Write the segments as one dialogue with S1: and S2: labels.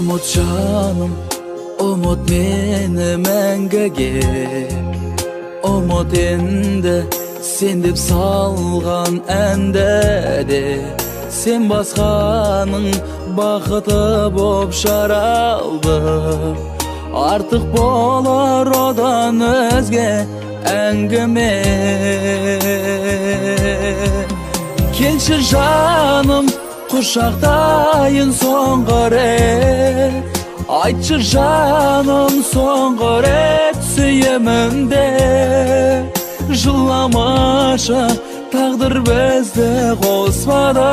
S1: Umut canım, umut meni мәңгіге. Umut endi sen deb salgan әндәде. Sen басқаның бақыты боп жаралдым. Артық болар одан өзге әңгіме. Келші жаным, құшақтайын соңғы рет. Айтшы жаным, соңғы рет сүйемін деп. Жыламашы, тағдыр бізді қосмады.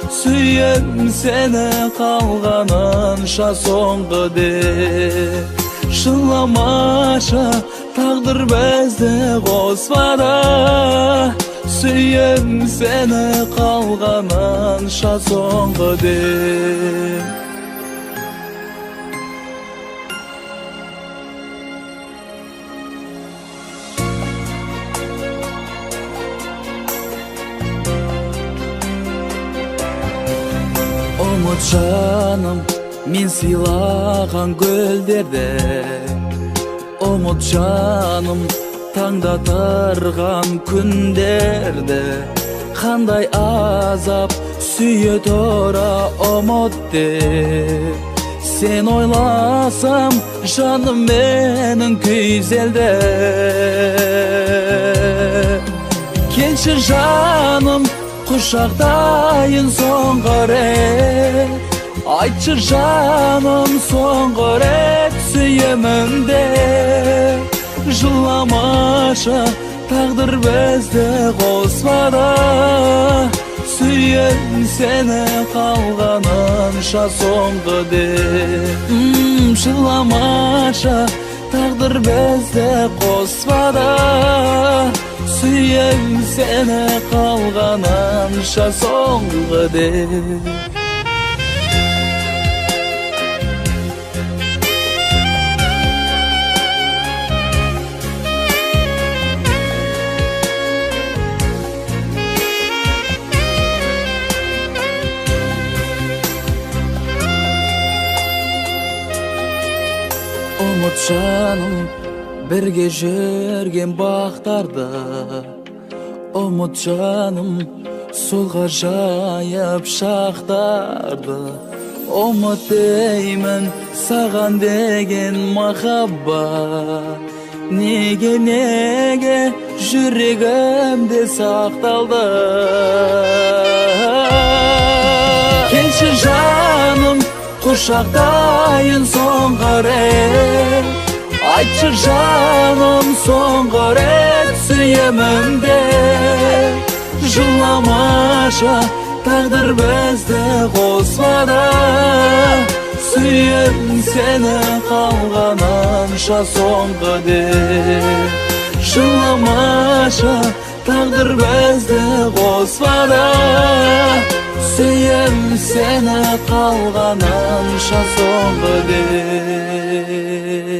S1: Сүйем сені қалғанынша соңғы деп. Жыламашы, тағдыр бізді қосмады. Сүйем сені қалғанынша соңғы деп. Umut жаным, мен сыйлаған гүлдерде. Umut жаным, таңда тұрған күндерде. Қандай азап сүйе тұра umut деп. Сен ойласам, жаным менің күйзелді. Келші жаным, құшақтайын соңғы рет. Айтшы жаным, соңғы рет сүйемін деп. Жыламашы, тағдыр бізді қосмады. Сүйем сені қалғанынша соңғы деп. Жыламашы, тағдыр бізді қосмады. Сүйем сені қалғанынша соңғы деп. Umut жаным, бірге жүрген бақтарда. Umut жаным, солға жайып шақтарды. Umut деймін, саған деген махаббат. Неге жүрегімде сақталды. Келші жаным, құшақтайын соңғы рет. Айтшы жаным, соңғы рет сүйемін деп. Жыламашы, тағдыр бізді қосмады. Сүйем сені қалғанынша соңғы деп. Жыламашы, тағдыр бізді қосмады. Сүйем сені қалғанынша соңғы деп.